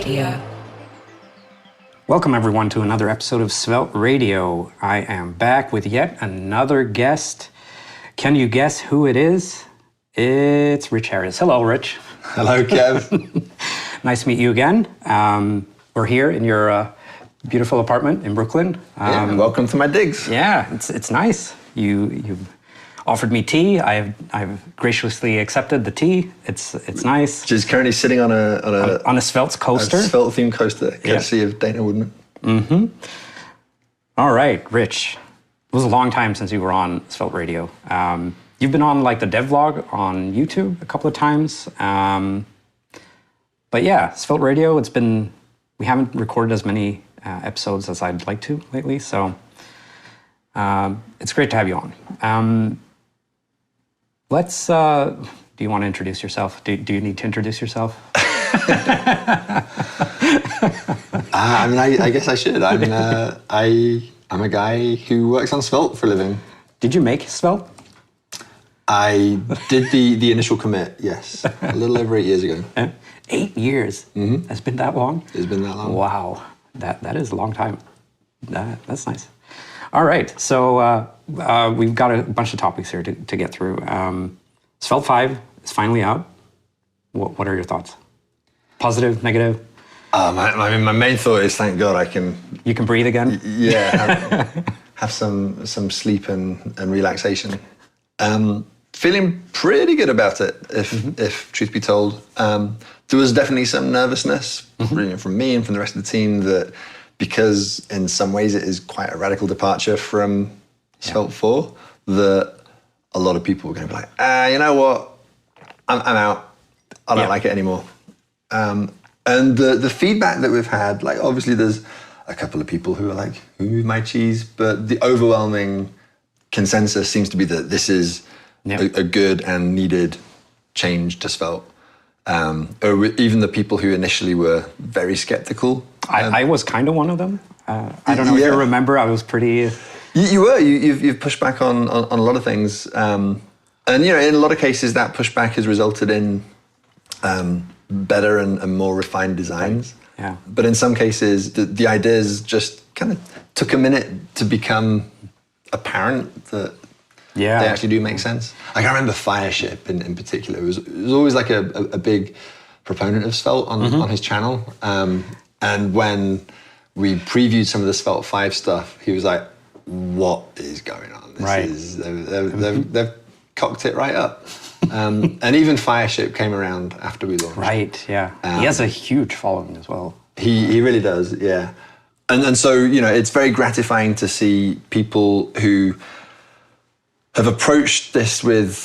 Radio. Welcome everyone to another episode of Svelte Radio. I am back with yet another guest. Can you guess who it is? It's Rich Harris. Hello, Rich. Hello, Kev. Nice to meet you again. We're here in your beautiful apartment in Brooklyn. Welcome to my digs. Yeah, it's nice. You offered me tea. I've graciously accepted the tea. It's nice. Which is currently sitting on a Svelte coaster. A Svelte themed coaster, courtesy of Dana Woodman. Mm-hmm. All right, Rich. It was a long time since you were on Svelte Radio. You've been on like the devlog on YouTube a couple of times. But yeah, Svelte Radio, we haven't recorded as many episodes as I'd like to lately, so it's great to have you on. Do you want to introduce yourself? Do you need to introduce yourself? I guess I should. I'm a guy who works on Svelte for a living. Did you make Svelte? I did the initial commit, yes, a little over 8 years ago. 8 years? Mm-hmm. That's been that long? It's been that long. Wow, that is a long time. That's nice. All right, so we've got a bunch of topics here to get through. Svelte 5 is finally out. What are your thoughts? Positive, negative? My main thought is, thank God You can breathe again? Yeah, have some sleep and relaxation. Feeling pretty good about it, if truth be told. There was definitely some nervousness from me and from the rest of the team that, because in some ways it is quite a radical departure from Svelte 4, that a lot of people were going to be like, you know what, I'm out. I don't like it anymore. And the feedback that we've had, like obviously there's a couple of people who are like, who moved my cheese? But the overwhelming consensus seems to be that this is a good and needed change to Svelte. Or even the people who initially were very skeptical. I was kind of one of them. I don't know if you remember, I was pretty... You were. You've pushed back on a lot of things. And in a lot of cases, that pushback has resulted in better and more refined designs. Yeah. But in some cases, the ideas just kind of took a minute to become apparent that they actually do make sense. Like I remember Fireship in particular was always like a big proponent of Svelte on his channel. And when we previewed some of the Svelte 5 stuff, he was like, what is going on? They've cocked it right up. And even Fireship came around after we launched. Right, yeah. He has a huge following as well. He really does, yeah. And so, it's very gratifying to see people who have approached this with,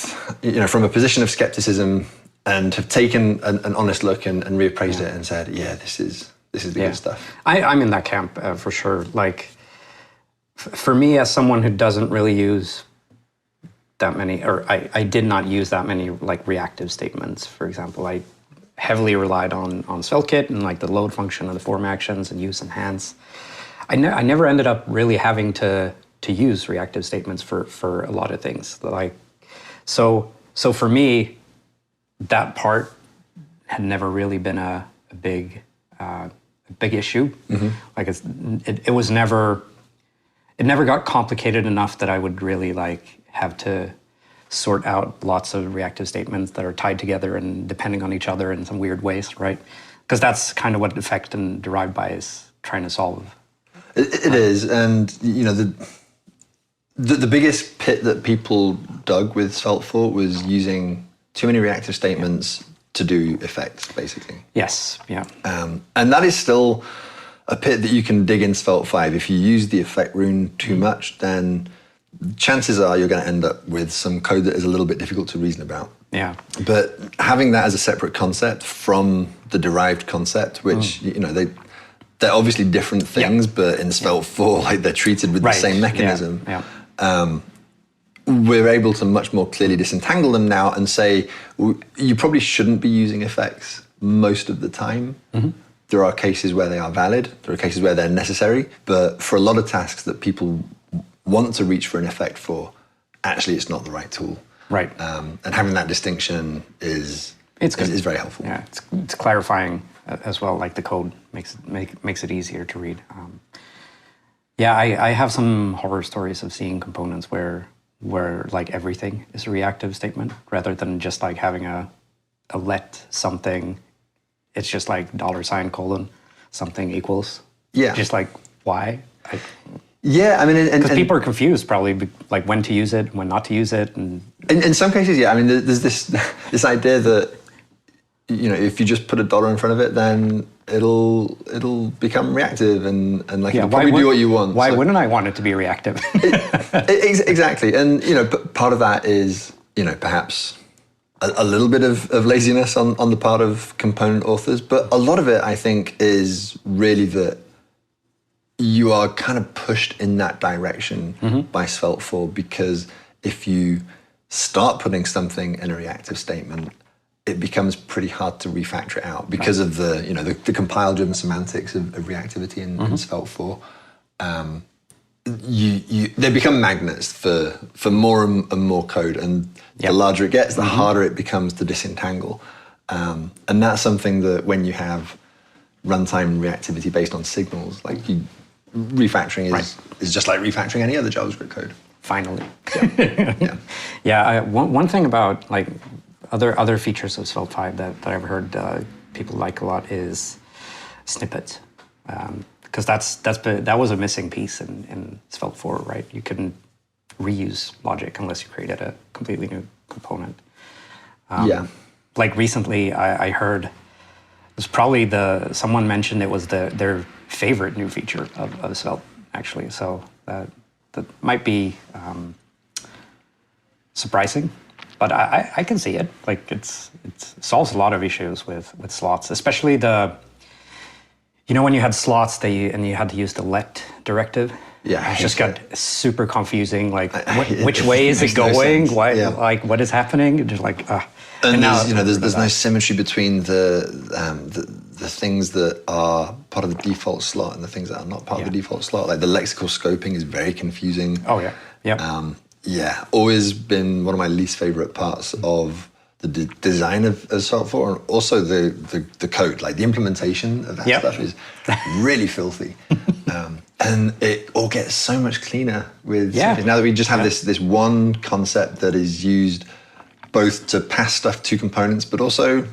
from a position of skepticism and have taken an honest look and reappraised it and said, this is the good stuff. I'm in that camp for sure. Like, for me, as someone who doesn't really use that many, or I did not use that many like reactive statements, for example. I heavily relied on SvelteKit and like the load function and the form actions and use enhance. I never ended up really having to use reactive statements for a lot of things. Like, so for me, that part had never really been a big issue. Mm-hmm. Like it was never. It never got complicated enough that I would really like have to sort out lots of reactive statements that are tied together and depending on each other in some weird ways, right? Because that's kind of what Effect and Derived By is trying to solve. It is, and the biggest pit that people dug with Svelte 4 was using too many reactive statements to do effects, basically. Yes, yeah. And that is still a pit that you can dig in Svelte 5. If you use the effect rune too much, then chances are you're going to end up with some code that is a little bit difficult to reason about. Yeah. But having that as a separate concept from the derived concept, which, they're obviously different things, but in Svelte 4, like they're treated with the same mechanism. Yeah. We're able to much more clearly disentangle them now and say, you probably shouldn't be using effects most of the time. Mm-hmm. There are cases where they are valid, there are cases where they're necessary, but for a lot of tasks that people want to reach for an effect for, actually it's not the right tool. Right. And having that distinction is very helpful. Yeah, it's clarifying as well. Like the code makes it easier to read. Yeah, I have some horror stories of seeing components where like everything is a reactive statement rather than just like having a let something. It's just like $: something equals. Yeah. Just like why? Yeah, I mean, Because people are confused probably, like when to use it, when not to use it, and in some cases, yeah. I mean, there's this idea that if you just put $: in front of it, then it'll become reactive and like it'll probably do what you want. Why wouldn't I want it to be reactive? Exactly, and part of that is perhaps a little bit of laziness on the part of component authors, but a lot of it, I think, is really that you are kind of pushed in that direction by Svelte 4, because if you start putting something in a reactive statement, it becomes pretty hard to refactor it out because of the compile-driven semantics of reactivity in Svelte 4. They become magnets for more and more code, and the larger it gets, the harder it becomes to disentangle. And that's something that when you have runtime reactivity based on signals, like refactoring is just like refactoring any other JavaScript code. Finally. Yeah. Yeah. One thing about like other features of Svelte 5 that I've heard people like a lot is snippets, because that was a missing piece in Svelte 4, right? You couldn't reuse logic unless you created a completely new component. Like recently, I heard it was probably someone mentioned it was their favorite new feature of Svelte, actually. So that might be surprising, but I can see it. Like it solves a lot of issues with slots, especially when you had slots and you had to use the let directive. Yeah, it just got super confusing. Like which way is it going? No, why? Like what is happening? Just like And there's no symmetry between the things that are part of the default slot and the things that are not part of the default slot. Like the lexical scoping is very confusing. Oh yeah. Yeah. Always been one of my least favorite parts of the design of Svelte 4, and also the code. Like the implementation of that stuff is really filthy. And it all gets so much cleaner with now that we just have this one concept that is used both to pass stuff to components, but also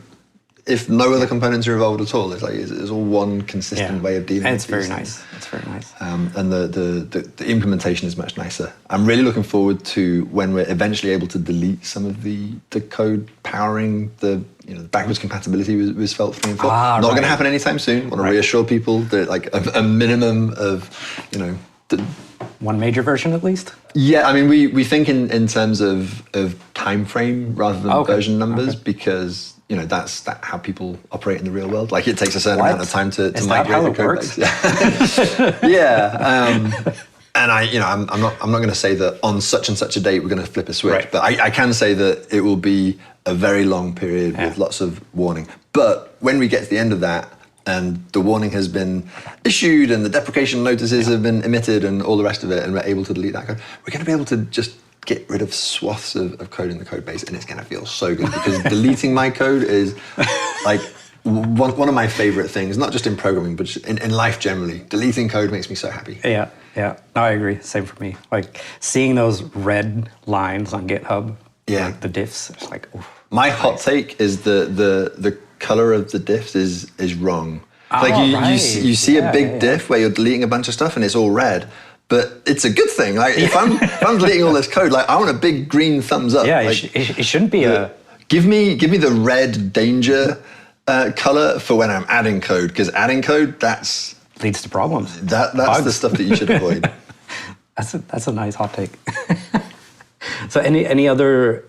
if no other components are involved at all, it's all one consistent way of dealing with it. It's very nice. It's very nice. And the implementation is much nicer. I'm really looking forward to when we're eventually able to delete some of the code powering the backwards compatibility with Svelte 3 and 4. Not going to happen anytime soon. I want to reassure people that like a minimum of one major version at least. Yeah, I mean we think in terms of time frame rather than version numbers, because that's how people operate in the real world. Like it takes a certain amount of time to migrate the code base. And I'm not going to say that on such and such a date we're going to flip a switch, but I can say that it will be a very long period with lots of warning. But when we get to the end of that, and the warning has been issued and the deprecation notices have been emitted and all the rest of it, and we're able to delete that code, we're going to be able to just get rid of swaths of code in the code base, and it's going to feel so good, because deleting my code is like one of my favorite things, not just in programming, but in life generally. Deleting code makes me so happy. Yeah. No, I agree. Same for me. Like seeing those red lines on GitHub, like the diffs, it's like, oof. My hot take is the color of the diffs is wrong. You see a big diff where you're deleting a bunch of stuff and it's all red, but it's a good thing. Like if I'm deleting all this code, like I want a big green thumbs up. Yeah, like, it shouldn't be give me the red danger color for when I'm adding code, because adding code leads to problems. That's the stuff that you should avoid. That's a nice hot take. So any other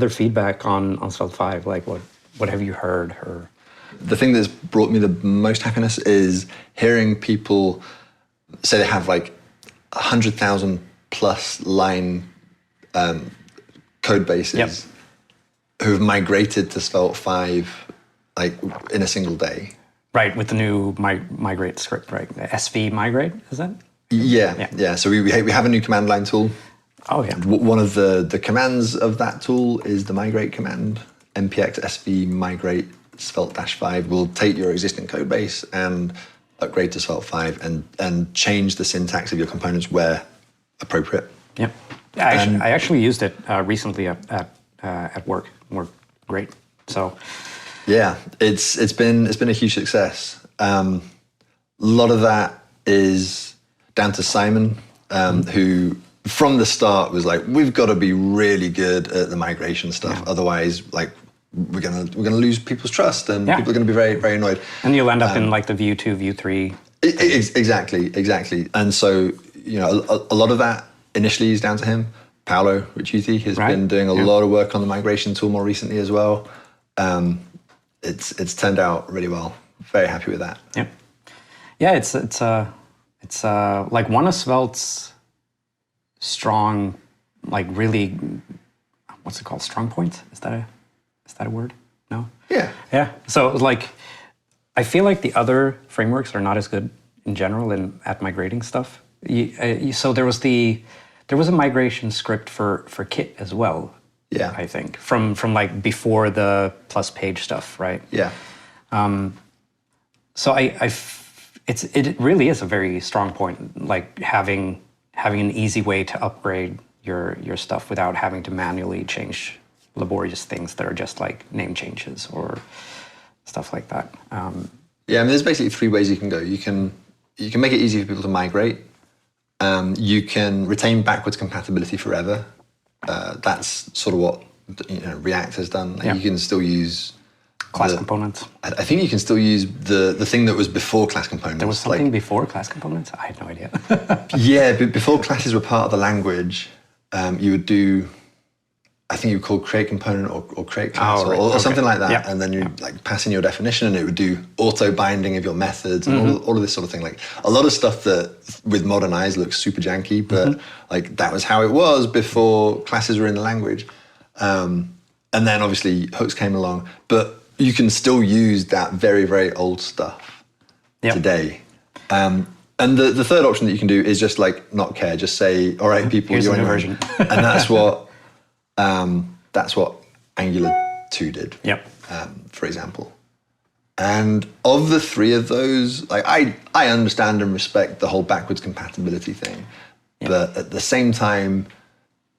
feedback on Svelte 5? Like what have you heard? Or the thing that's brought me the most happiness is hearing people say they have like 100,000 plus line code bases who've migrated to Svelte 5 like in a single day. Right, with the new migrate script, right? The SV migrate, is that? Yeah. So we have a new command line tool. Oh yeah. One of the commands of that tool is the migrate command, npx sv migrate Svelte-5 will take your existing code base and upgrade to Svelte 5 and change the syntax of your components where appropriate. Yep. I actually used it recently at work. Worked great. So yeah, it's been a huge success. A lot of that is down to Simon, who from the start was like, we've got to be really good at the migration stuff. Yeah. Otherwise, like, we're gonna lose people's trust, and people are gonna be very, very annoyed. And you'll end up in like the Vue 2, Vue 3. Exactly. And so, you know, a lot of that initially is down to him. Paolo Ricciuti has been doing a lot of work on the migration tool more recently as well. It's turned out really well. Very happy with that. Yep. Yeah, it's like one of Svelte's strong, like really, what's it called? Strong points? Is that a word? No? Yeah. Yeah. So like, I feel like the other frameworks are not as good in general at migrating stuff. So there was a migration script for Kit as well. Yeah. I think from like before the plus page stuff, right? Yeah. So it really is a very strong point, like having an easy way to upgrade your stuff without having to manually change laborious things that are just like name changes or stuff like that. Yeah, I mean, there's basically three ways you can go. You can make it easy for people to migrate. You can retain backwards compatibility forever. That's sort of what React has done. Like, you can still use class components. I think you can still use the thing that was before class components. There was something before class components? I had no idea. Yeah, but before classes were part of the language, you would do, I think you would call create component or create class or something like that. Yeah. And then you like pass in your definition, and it would do auto binding of your methods and all of this sort of thing. Like a lot of stuff that with modern eyes looks super janky, but like that was how it was before classes were in the language. And then obviously hooks came along, but you can still use that very, very old stuff today. And the third option that you can do is just like not care, just say, all right, people, here's you're a new in version. And that's what Angular 2 did. Yep. For example. And of the three of those, like I understand and respect the whole backwards compatibility thing, but at the same time,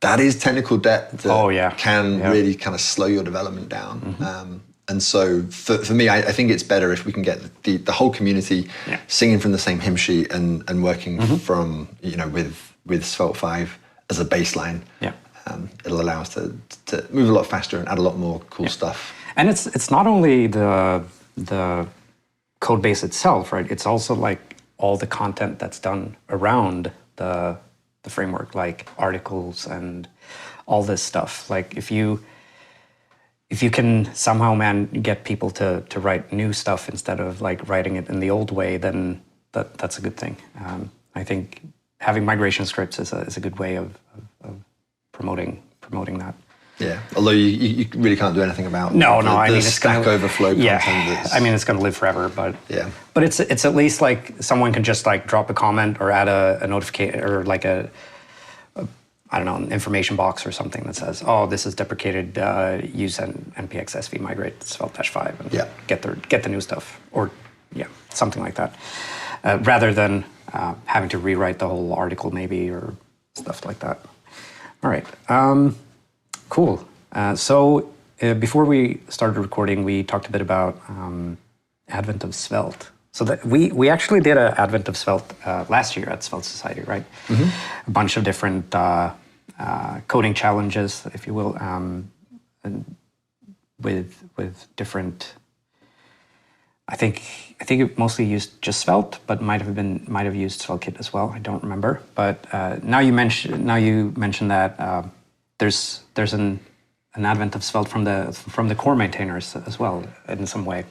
that is technical debt that can really kind of slow your development down. And so for me, I think it's better if we can get the whole community singing from the same hymn sheet and working from, with Svelte 5 as a baseline. Yeah. It'll allow us to move a lot faster and add a lot more cool stuff. And it's not only the code base itself, right? It's also like all the content that's done around the framework, like articles and all this stuff. Like if you can somehow get people to write new stuff instead of like writing it in the old way, then that's a good thing. I think having migration scripts is a good way of promoting that. Yeah, although you really can't do anything about I mean, it's Stack Overflow content. Yeah, I mean, it's going to live forever, but it's at least like someone can just like drop a comment or add a notification or like an information box or something that says, oh, this is deprecated, use npx sv migrate Svelte-5 and get the new stuff, or something like that, rather than having to rewrite the whole article maybe or stuff like that. All right, cool. So before we started recording, we talked a bit about Advent of Svelte. So that we actually did an Advent of Svelte last year at Svelte Society, right? A bunch of different coding challenges, if you will, and with different. I think it mostly used just Svelte, but might have used SvelteKit as well. I don't remember. But now you mentioned that there's an advent of Svelte from the core maintainers as well in some way.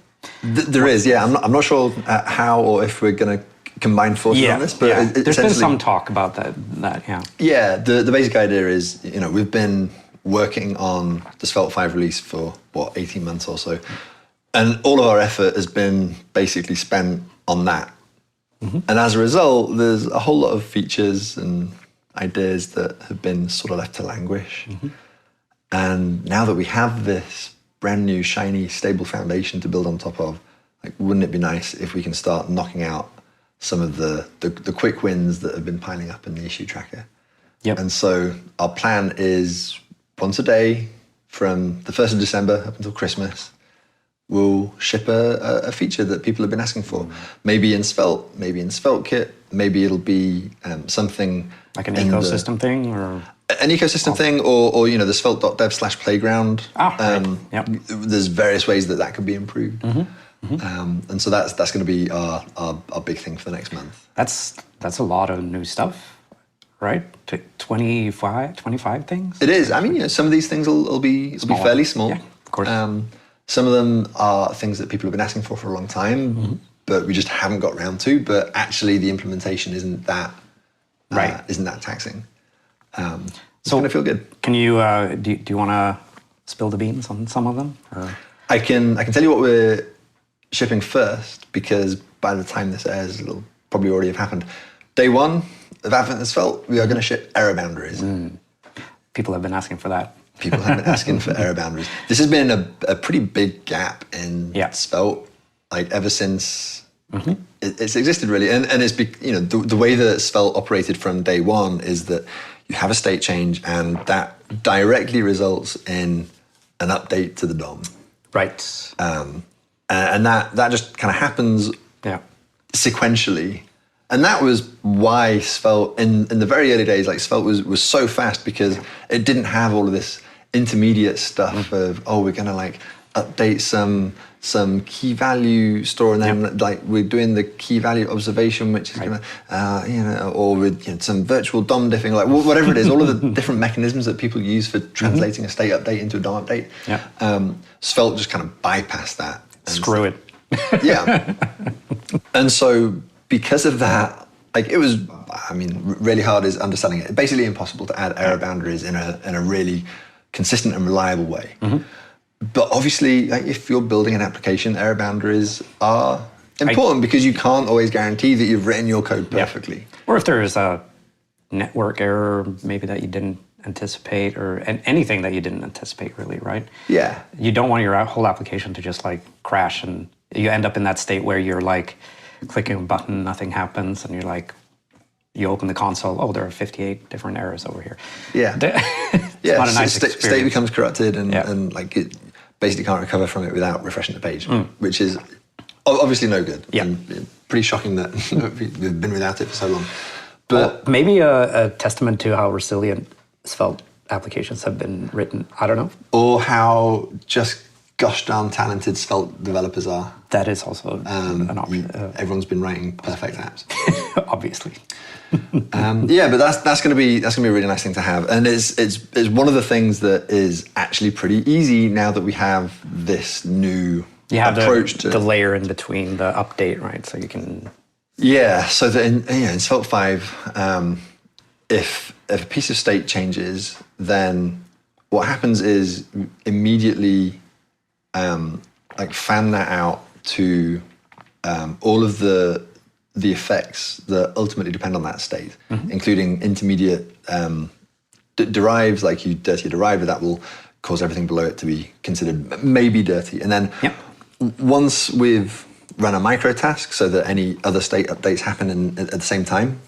There is, yeah. I'm not sure how or if we're going to combine forces on this, but there's been some talk about that. Yeah, the basic idea is we've been working on the Svelte 5 release for 18 months or so. And all of our effort has been basically spent on that. And as a result, there's a whole lot of features and ideas that have been sort of left to languish. And now that we have this brand new, shiny, stable foundation to build on top of. Like, wouldn't it be nice if we can start knocking out some of the quick wins that have been piling up in the issue tracker? Yep. And so our plan is once a day from the 1st of December up until Christmas, we'll ship a feature that people have been asking for. Maybe in Svelte, maybe in SvelteKit, maybe it'll be something like an ecosystem thing, or an ecosystem thing, or the svelte.dev/playground. Right. Yep. There's various ways that could be improved. And so that's going to be our big thing for the next month. That's a lot of new stuff, right? 25 things? It is. I mean, some of these things will be fairly small. Yeah, of course. Some of them are things that people have been asking for a long time, but we just haven't got around to. But actually, the implementation isn't that taxing. So it's going to feel good. Can you do you want to spill the beans on some of them? Or? I can tell you what we're shipping first, because by the time this airs, it'll probably already have happened. Day one of Advent and Svelte, we are going to ship error boundaries. People have been asking for that. People have been asking for error boundaries. This has been a pretty big gap in Svelte, like ever since it's existed, really. And it's the way that Svelte operated from day one is that you have a state change, and that directly results in an update to the DOM. Right. And that just kind of happens sequentially. And that was why Svelte, in the very early days, like Svelte was so fast, because it didn't have all of this intermediate stuff of, we're going to like update some key value store, and then like we're doing the key value observation, which is going to, or with some virtual DOM diffing, like whatever it is, all of the different mechanisms that people use for translating a state update into a DOM update. Svelte just kind of bypassed that. Screw it. And so because of that, like it was, really hard is understanding it. Basically impossible to add error boundaries in a really consistent and reliable way. But obviously, like, if you're building an application, error boundaries are important, because you can't always guarantee that you've written your code perfectly. Or if there is a network error, maybe that you didn't anticipate, or anything that you didn't anticipate, really, right? Yeah. You don't want your whole application to just like crash, and you end up in that state where you're like clicking a button, nothing happens, and you're like, you open the console, there are 58 different errors over here. Yeah. It's not a nice experience. State becomes corrupted, and like it basically can't recover from it without refreshing the page, which is obviously no good. Yeah. And pretty shocking that we've been without it for so long. But maybe a testament to how resilient Svelte applications have been written. I don't know. Or how just gosh darn talented Svelte developers are. That is also an option. Everyone's been writing perfect apps. Obviously. But that's going to be a really nice thing to have, and it's one of the things that is actually pretty easy now that we have this new approach to the layer in between the update, right? So you can so that in Svelte 5, if a piece of state changes, then what happens is immediately fan that out to all of the effects that ultimately depend on that state, including intermediate derives, like you dirty a derivative, that will cause everything below it to be considered maybe dirty. And then once we've run a micro task so that any other state updates happen at the same time,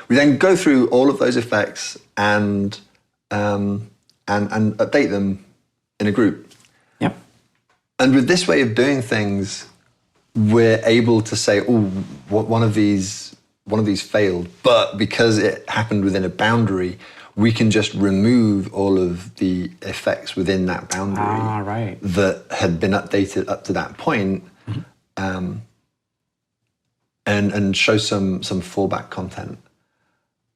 we then go through all of those effects and update them in a group. Yep. And with this way of doing things, we're able to say, one of these failed, but because it happened within a boundary, we can just remove all of the effects within that boundary that had been updated up to that point, and show some fallback content.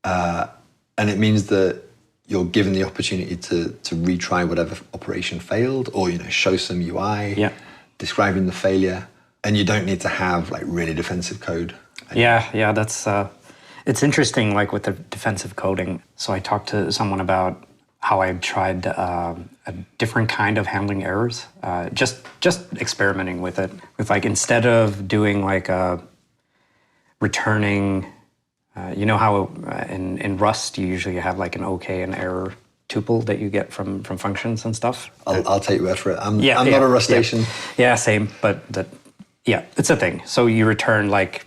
And it means that you're given the opportunity to retry whatever operation failed, or show some UI describing the failure. And you don't need to have like really defensive code. Yeah, that's it's interesting. Like with the defensive coding. So I talked to someone about how I've tried a different kind of handling errors. Just experimenting with it. With like, instead of doing like returning, how in Rust you usually have like an OK and error tuple that you get from functions and stuff. I'll take your word for it. I'm Yeah, not a Rustacean. Yeah, same. But yeah, it's a thing. So you return like,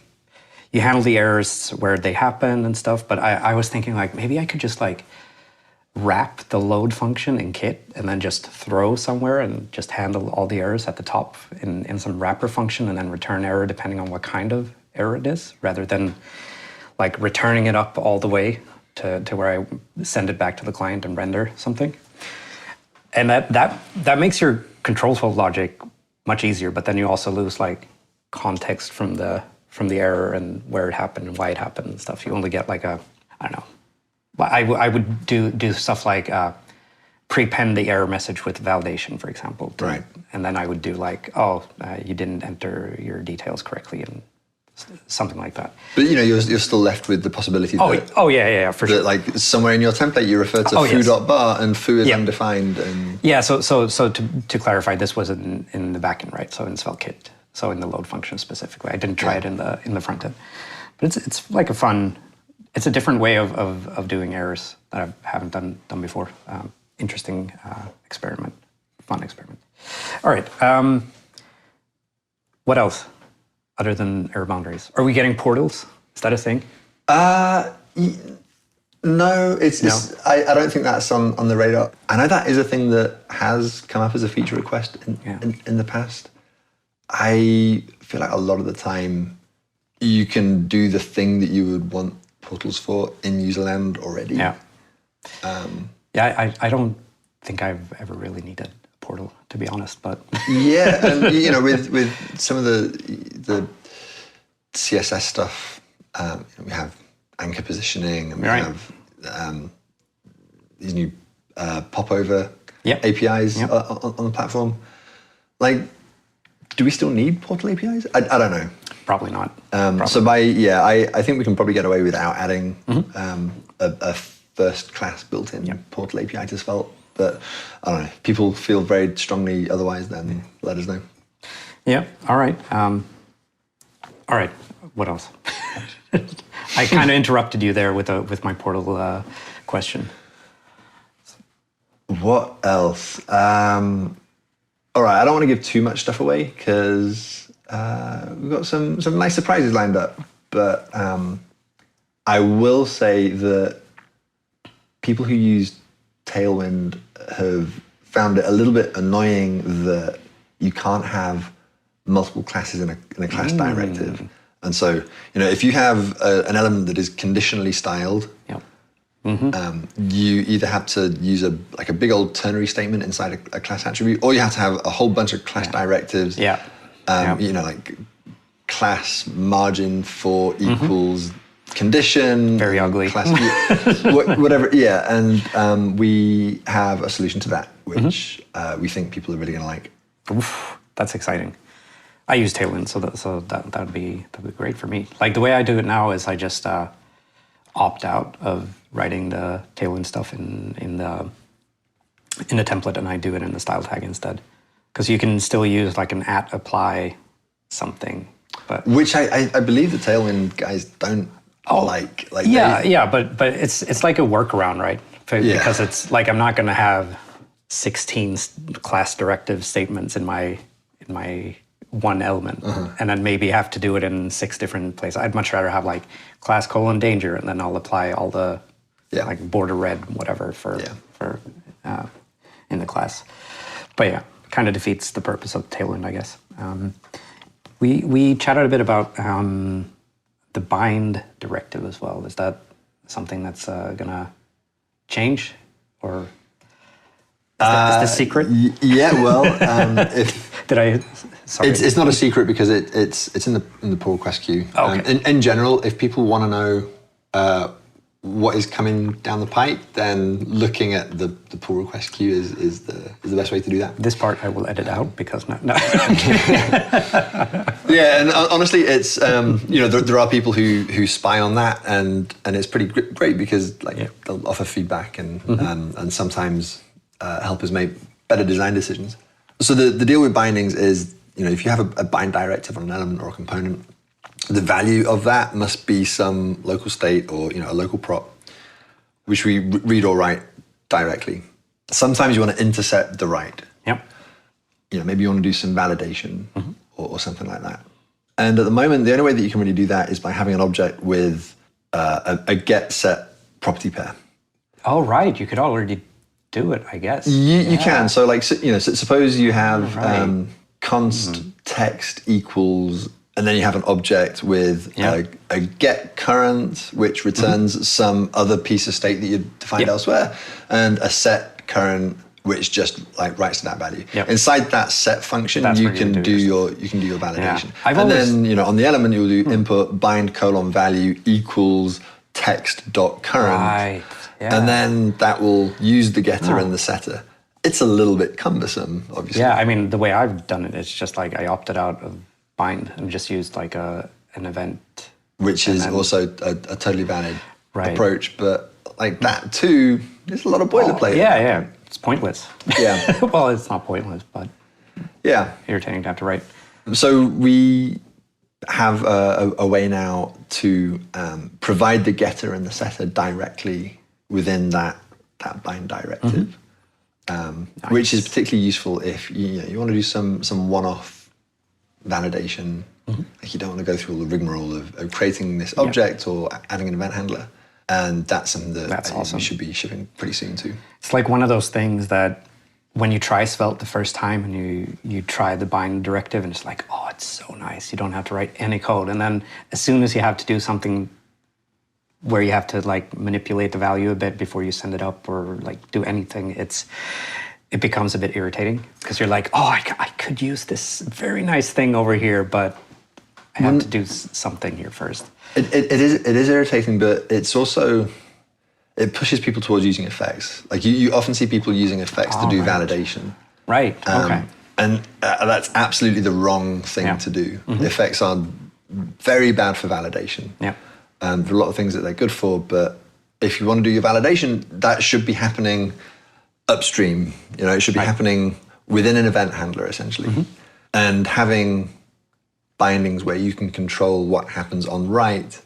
you handle the errors where they happen and stuff. But I was thinking like, maybe I could just like wrap the load function in Kit and then just throw somewhere and just handle all the errors at the top in some wrapper function and then return error depending on what kind of error it is, rather than like returning it up all the way to where I send it back to the client and render something. And that makes your control flow logic much easier, but then you also lose like context from the error and where it happened and why it happened and stuff. You only get like I don't know. I would do stuff like prepend the error message with validation, for example. Right. And then I would do like, you didn't enter your details correctly and something like that. But you're still left with the possibility that, yeah, for sure. like somewhere in your template you refer to foo.bar and foo is undefined. And yeah, so to clarify, this was in the backend, right? So in SvelteKit, so in the load function specifically. I didn't try it in the front end, but it's like it's a different way of doing errors that I haven't done before. Interesting experiment, fun experiment. All right, what else? Other than error boundaries, are we getting portals? Is that a thing? No, I don't think that's on the radar. I know that is a thing that has come up as a feature request in the past. I feel like a lot of the time you can do the thing that you would want portals for in userland already. Yeah. I don't think I've ever really needed a portal, to be honest, but yeah, and with some of the CSS stuff, we have anchor positioning, and we have these new popover APIs on the platform. Like, do we still need portal APIs? I don't know. Probably not. So I think we can probably get away without adding a first-class built-in portal API to Svelte. But I don't know. If people feel very strongly otherwise, then let us know. Yeah. All right. All right. What else? I kind of interrupted you there with my portal question. What else? All right. I don't want to give too much stuff away because we've got some nice surprises lined up. But I will say that people who use Tailwind have found it a little bit annoying that you can't have multiple classes in a class directive. And so, if you have an element that is conditionally styled, you either have to use a big old ternary statement inside a class attribute, or you have to have a whole bunch of class directives. Like class margin for equals condition. Very ugly. Class, whatever. Yeah, and we have a solution to that, which we think people are really going to like. Oof, that's exciting. I use Tailwind, so that'd be great for me. Like the way I do it now is I just opt out of writing the Tailwind stuff in the template, and I do it in the style tag instead. Because you can still use like an @apply something, but which I believe the Tailwind guys don't like. But it's like a workaround, right? Because it's like I'm not going to have 16 class directive statements in my one element, and then maybe have to do it in 6 different places. I'd much rather have like class : danger, and then I'll apply all the like border red whatever for in the class. But yeah, kind of defeats the purpose of Tailwind, I guess. We chatted a bit about the bind directive as well. Is that something that's gonna change, or is this secret? If did I? Sorry, it's not a secret because it's in the pull request queue. Okay. In general, if people want to know what is coming down the pipe, then looking at the pull request queue is the best way to do that. This part I will edit out because no. Yeah, and honestly, it's there are people who spy on that, and it's pretty great because they'll offer feedback and sometimes help us make better design decisions. So the deal with bindings is if you have a bind directive on an element or a component, the value of that must be some local state or a local prop, which we read or write directly. Sometimes you want to intercept the write. Yep. Maybe you want to do some validation or something like that. And at the moment, the only way that you can really do that is by having an object with a get set property pair. Oh, right. You could already do it, I guess. You can. So like, suppose you have Right. const text equals, and then you have an object with a get current, which returns some other piece of state that you defined elsewhere, and a set current, which just like writes to that value. Yep. Inside that set function, That's you where can do your validation. Yeah. Then on the element, you'll do input bind : value equals text dot current. Right. Yeah. And then that will use the getter and the setter. It's a little bit cumbersome, obviously. Yeah, I mean, the way I've done it, it's just like I opted out of bind and just used like an event. Which is also a totally valid Right. approach. But like that too, there's a lot of boilerplate. Yeah. It's pointless. Yeah. Well, it's not pointless, but Yeah. irritating to have to write. So we have a way now to provide the getter and the setter directly within that bind directive, which is particularly useful if you want to do some one-off validation. Like you don't want to go through all the rigmarole of creating this object or adding an event handler. And that's something that I think we should be shipping pretty soon too. It's like one of those things that when you try Svelte the first time and you try the bind directive and it's like, oh, it's so nice. You don't have to write any code. And then as soon as you have to do something where you have to like manipulate the value a bit before you send it up or like do anything, it becomes a bit irritating because you're like, oh, I could use this very nice thing over here, but I have to do something here first. It is irritating, but it's also, it pushes people towards using effects. Like you often see people using effects to do validation. Right, okay. And that's absolutely the wrong thing to do. Effects are very bad for validation. Yeah. There are a lot of things that they're good for, but if you want to do your validation, that should be happening upstream. It should be happening within an event handler, essentially. And having bindings where you can control what happens on write,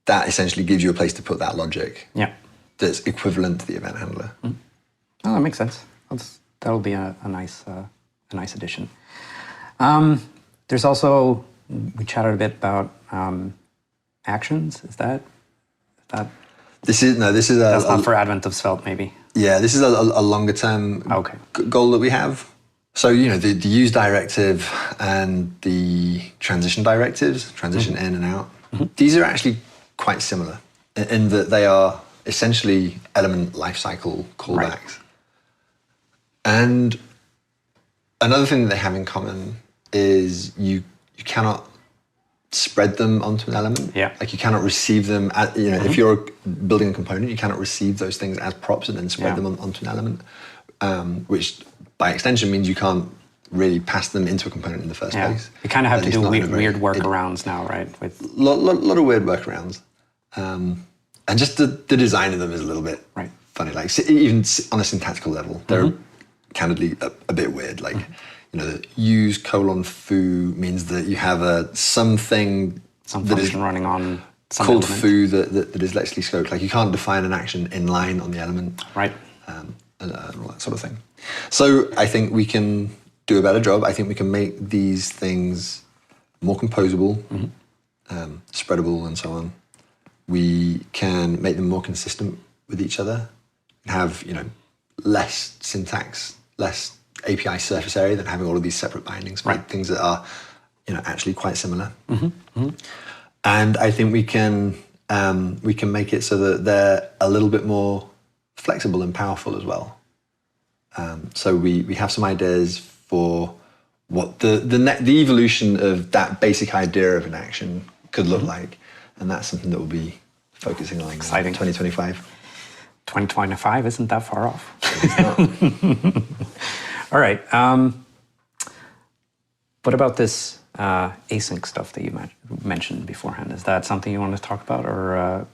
that essentially gives you a place to put that logic that's equivalent to the event handler. Oh, that makes sense. That'll be a nice addition. There's also, we chatted a bit about actions. Is that? This is That's not for Advent of Svelte, maybe. Yeah, this is a longer term goal that we have. So, the use directive and the transition directives, transition in and out, these are actually quite similar in that they are essentially element lifecycle callbacks. Right. And another thing that they have in common is you cannot spread them onto an element. Yeah. Like you cannot receive them, if you're building a component, you cannot receive those things as props and then spread them onto an element, which by extension means you can't really pass them into a component in the first place. You kind of have to do weird workarounds now, right? With lot of weird workarounds. And just the design of them is a little bit funny. Like even on a syntactical level, they're candidly a bit weird. Like, the use : foo means that you have some function running on some called element. foo that is actually scoped. Like you can't define an action in line on the element. Right. And all that sort of thing. So I think we can do a better job. I think we can make these things more composable, spreadable, and so on. We can make them more consistent with each other, and have less syntax, less API surface area than having all of these separate bindings. Make things that are actually quite similar. And I think we can make it so that they're a little bit more flexible and powerful as well. So we have some ideas for what the evolution of that basic idea of an action could look like, and that's something that we'll be focusing on in 2025. 2025 isn't that far off. All right. What about this async stuff that you mentioned beforehand? Is that something you want to talk about, or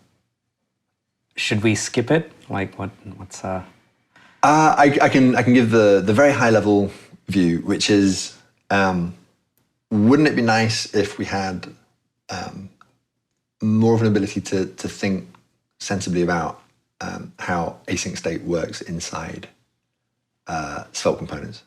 should we skip it? Like, what's? I can give the very high level view, which is, wouldn't it be nice if we had more of an ability to think sensibly about how async state works inside Svelte components.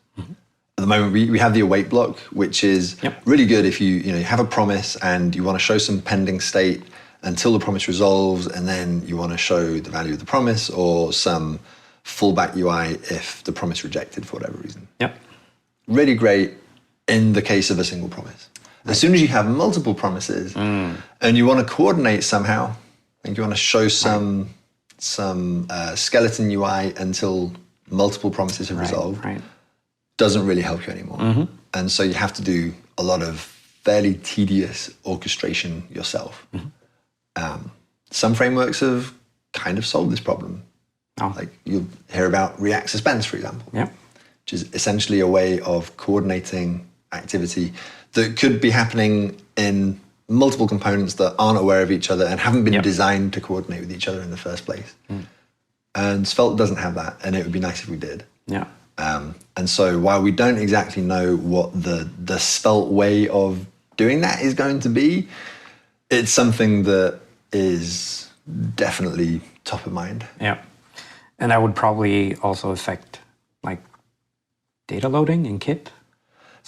At the moment, we have the await block, which is really good if you have a promise and you want to show some pending state until the promise resolves, and then you want to show the value of the promise or some fallback UI if the promise rejected for whatever reason. Yep. Really great in the case of a single promise. As soon as you have multiple promises and you want to coordinate somehow, and you want to show some skeleton UI until multiple promises have resolved, doesn't really help you anymore. And so you have to do a lot of fairly tedious orchestration yourself. Some frameworks have kind of solved this problem. Like you'll hear about React Suspense, for example, which is essentially a way of coordinating activity that could be happening in multiple components that aren't aware of each other and haven't been designed to coordinate with each other in the first place. And Svelte doesn't have that, and it would be nice if we did. And so while we don't exactly know what the Svelte way of doing that is going to be, it's something that is definitely top of mind. And that would probably also affect like data loading in Kit?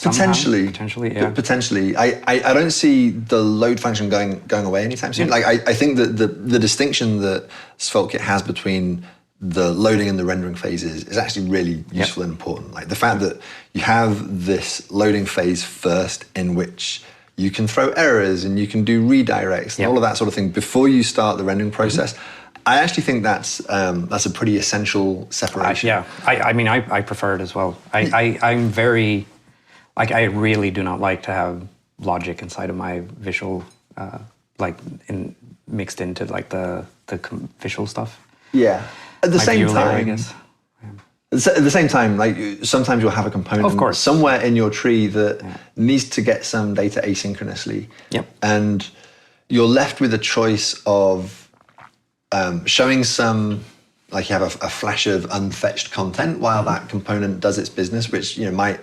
Potentially. Potentially. I don't see the load function going away anytime soon. Like I think that the distinction that SvelteKit has between the loading and the rendering phases is actually really useful and important. Like the fact that you have this loading phase first in which you can throw errors and you can do redirects and all of that sort of thing before you start the rendering process. I actually think that's a pretty essential separation. I mean, I prefer it as well. I'm very, like, I really do not like to have logic inside of my visual, mixed into like the visual stuff. At the same layer, time, I guess. At the same time, like sometimes you'll have a component somewhere in your tree that needs to get some data asynchronously, and you're left with a choice of showing some, like you have a flash of unfetched content while that component does its business, which might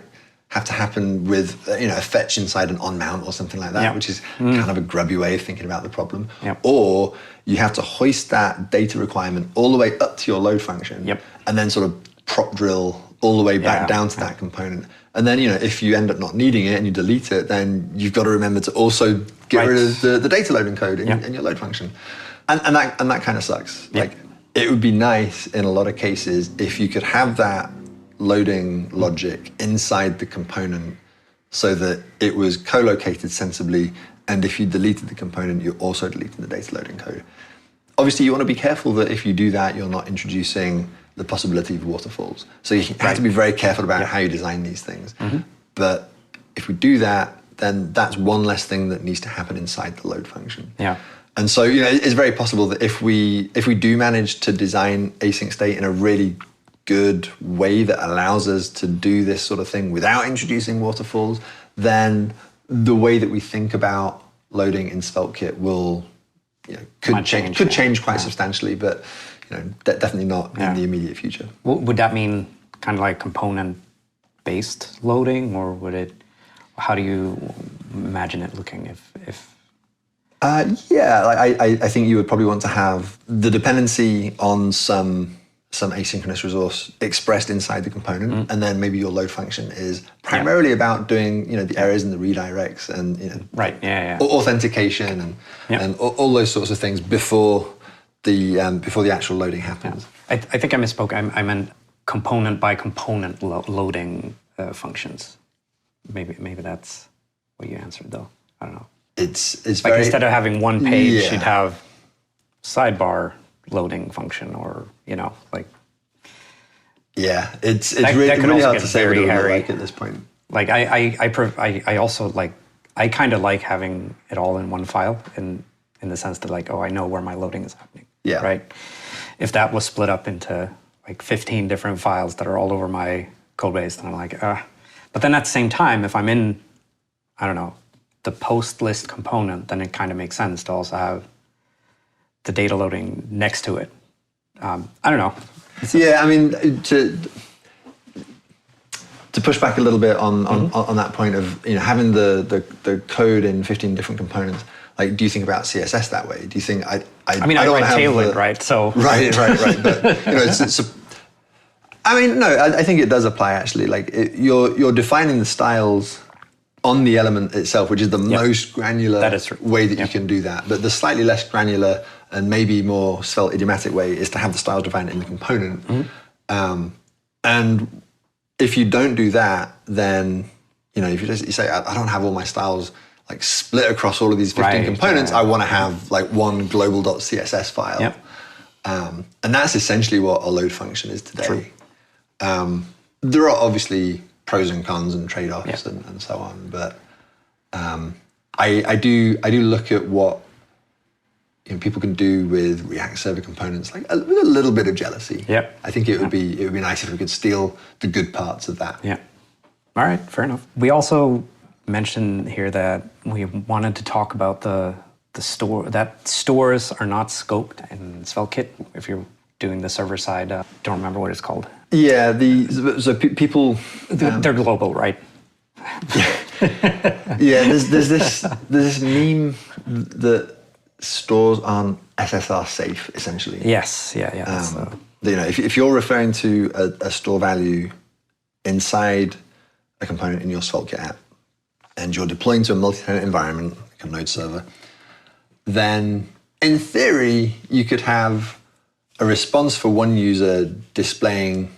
have to happen with a fetch inside an on mount or something like that, which is kind of a grubby way of thinking about the problem. Or you have to hoist that data requirement all the way up to your load function, and then sort of prop drill all the way back down to that component. And then if you end up not needing it and you delete it, then you've got to remember to also get rid of the data loading code in your load function. And that kind of sucks. Like it would be nice in a lot of cases if you could have that loading logic inside the component so that it was co-located sensibly, and if you deleted the component, you're also deleting the data loading code. Obviously, you want to be careful that if you do that, you're not introducing the possibility of waterfalls. So you have to be very careful about how you design these things. But if we do that, then that's one less thing that needs to happen inside the load function. And so it's very possible that if we do manage to design async state in a really good way that allows us to do this sort of thing without introducing waterfalls, then the way that we think about loading in SvelteKit will could change quite substantially, but definitely not in the immediate future. Would that mean kind of like component-based loading, or would it? How do you imagine it looking if? I think you would probably want to have the dependency on some asynchronous resource expressed inside the component, and then maybe your load function is primarily about doing the errors and the redirects and authentication and all those sorts of things before the actual loading happens. I think I misspoke. I meant component by component loading functions. Maybe that's what you answered though. I don't know. It's like very, instead of having one page, you'd have sidebar loading function, or like. It's really hard to say what it would look like at this point. Like I also like, I kind of like having it all in one file in the sense that like, I know where my loading is happening. Right. If that was split up into like 15 different files that are all over my code base, then I'm like, But then at the same time, if I'm in, I don't know, the post list component, then it kind of makes sense to also have the data loading next to it. I don't know. I mean, to push back a little bit on that point of having the code in 15 different components, Like, do you think about CSS that way? Do you think I mean, I don't write wanna have Tailwind, right? So right. But I mean, no, I think it does apply actually. Like, you're defining the styles on the element itself, which is the most granular way that you can do that. But the slightly less granular and maybe more Svelte idiomatic way is to have the styles defined in the component. And if you don't do that, then, if you say, I don't have all my styles like split across all of these 15 components, I want to have like one global.css file. Yep. And that's essentially what a load function is today. There are obviously pros and cons and trade-offs and so on, but I do look at what people can do with React Server components, like with a little bit of jealousy. I think it would be nice if we could steal the good parts of that. All right, fair enough. We also mentioned here that we wanted to talk about the store, that stores are not scoped in SvelteKit. If you're doing the server side, don't remember what it's called. Yeah, people they're global, right? There's this meme that stores aren't SSR safe, essentially. Yes, If you're referring to a store value inside a component in your SvelteKit app, and you're deploying to a multi-tenant environment, like a node server, then in theory, you could have a response for one user displaying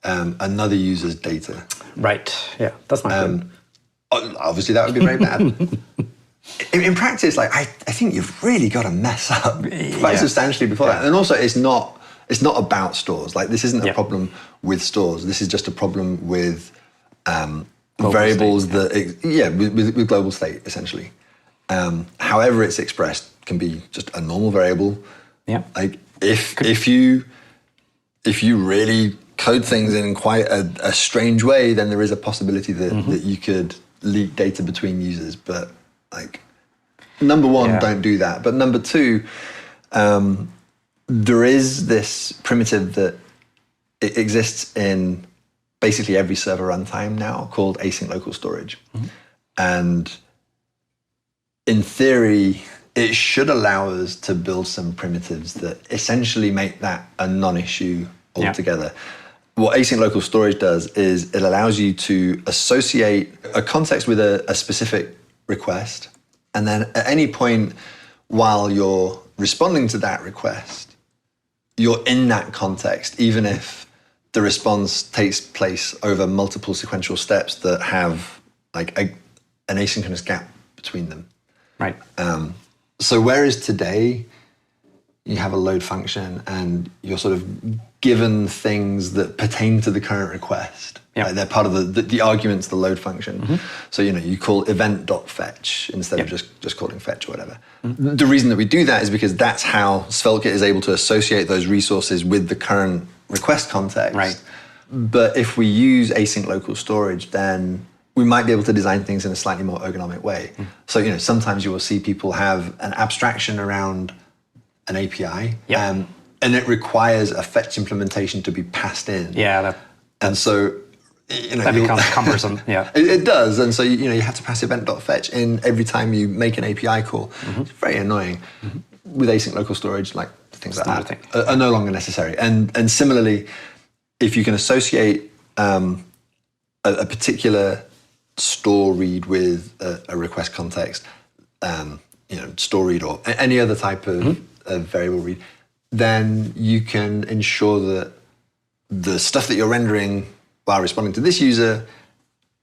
another user's data. Right, yeah, that's not good. Obviously, that would be very bad. In practice, like I think you've really got to mess up quite substantially before that. And also, it's not about stores. Like, this isn't a problem with stores. This is just a problem with variables with global state, essentially. However it's expressed can be just a normal variable. Like if you really code things in quite a strange way, then there is a possibility that you could leak data between users. But like, number one, don't do that. But number two, there is this primitive that it exists in basically every server runtime now called AsyncLocalStorage. And in theory, it should allow us to build some primitives that essentially make that a non-issue altogether. What AsyncLocalStorage does is it allows you to associate a context with a specific request, and then at any point while you're responding to that request, you're in that context, even if the response takes place over multiple sequential steps that have like an asynchronous gap between them. Right. So whereas today you have a load function and you're sort of given things that pertain to the current request. Like, they're part of the arguments, the load function. So, you call event.fetch instead of just calling fetch or whatever. The reason that we do that is because that's how SvelteKit is able to associate those resources with the current request context. Right. But if we use AsyncLocalStorage, then we might be able to design things in a slightly more ergonomic way. So, sometimes you will see people have an abstraction around an API, and it requires a fetch implementation to be passed in. And so, that becomes cumbersome. It does. And so, you have to pass event.fetch in every time you make an API call. It's very annoying. With AsyncLocalStorage, like things like that are no longer necessary. And similarly, if you can associate a particular store read with a request context, store read or any other type of variable read, then you can ensure that the stuff that you're rendering while responding to this user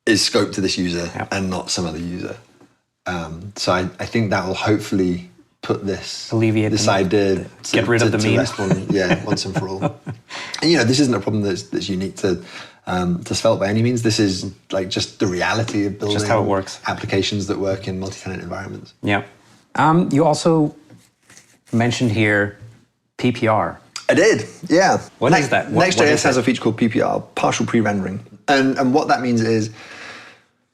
is scoped to this user and not some other user. So I think that will hopefully put this idea get rid of the meme. Once and for all. And this isn't a problem that's unique to Svelte by any means. This is like just the reality of building just how it works. Applications that work in multi-tenant environments. You also mentioned here PPR. I did, yeah. What is that? Next.js has a feature called PPR, partial pre-rendering. And what that means is,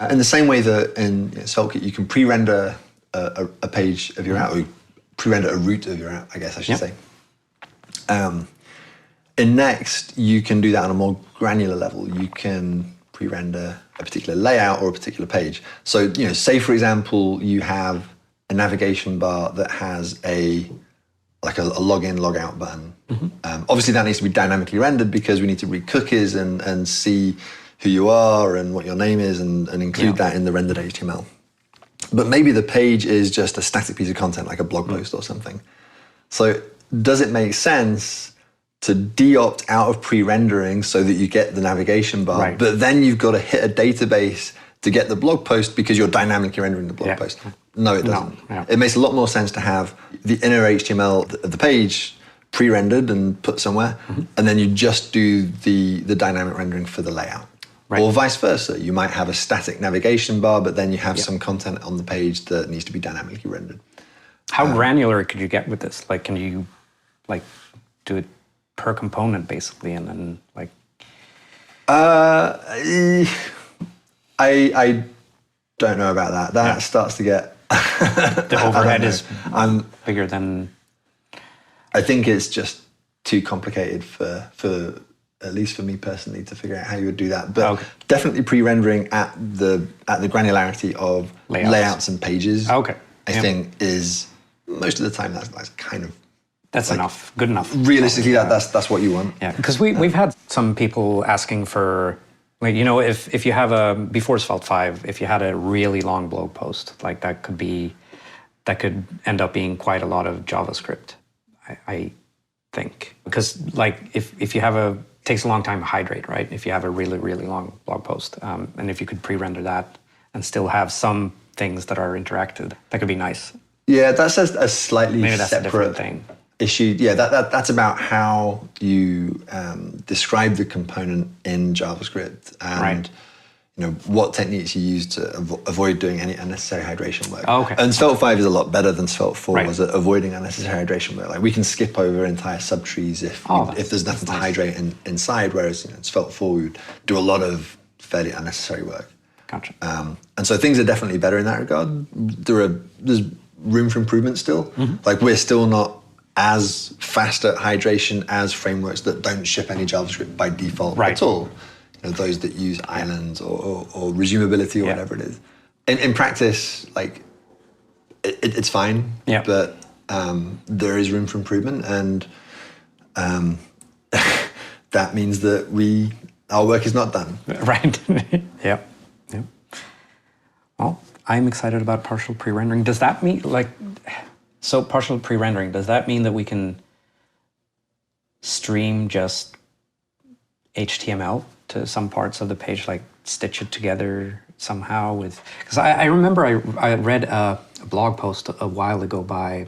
in the same way that in SvelteKit you can pre-render a page of your app, or pre-render a root of your app, I guess I should say. In Next, you can do that on a more granular level. You can pre-render a particular layout or a particular page. So, say for example, you have a navigation bar that has a login, log out button. Obviously, that needs to be dynamically rendered because we need to read cookies and see who you are and what your name is and include that in the rendered HTML. But maybe the page is just a static piece of content like a blog post or something. So does it make sense to de-opt out of pre-rendering so that you get the navigation bar, but then you've got to hit a database to get the blog post because you're dynamically rendering the blog post? No, it doesn't. No. It makes a lot more sense to have the inner HTML of the page pre-rendered and put somewhere, and then you just do the dynamic rendering for the layout. Or vice versa. You might have a static navigation bar, but then you have some content on the page that needs to be dynamically rendered. How granular could you get with this? Like, can you do it per component basically, and then like? I don't know about that. That starts to get. The overhead is bigger than. I think it's just too complicated for at least for me personally to figure out how you would do that. But definitely pre-rendering at the granularity of layouts and pages. I think is most of the time that's kind of. That's enough. Good enough. Realistically, that's what you want. Yeah, because we've had some people asking for, like, you know, if you have before Svelte 5, if you had a really long blog post, like that could end up being quite a lot of JavaScript, I think. Because like if you have takes a long time to hydrate, right? If you have a really, really long blog post, and if you could pre-render that and still have some things that are interacted, that could be nice. Yeah, that's a slightly maybe that's separate a different thing. Issue. Yeah, that's about how you describe the component in JavaScript and you know what techniques you use to avoid doing any unnecessary hydration work. And Svelte 5 is a lot better than Svelte 4 was at avoiding unnecessary hydration work. Like we can skip over entire subtrees if there's nothing to hydrate inside, whereas in Svelte 4 we would do a lot of fairly unnecessary work. Gotcha. And so things are definitely better in that regard. There's room for improvement still. Like we're still not as fast at hydration as frameworks that don't ship any JavaScript by default at all. You know, those that use islands or resumability or whatever it is. In practice, like it's fine, but there is room for improvement, and that means that our work is not done. Right. Yeah. Well, I'm excited about partial pre-rendering. Does that mean partial pre-rendering, does that mean that we can stream just HTML to some parts of the page, like stitch it together somehow with... Because I remember I read a blog post a while ago by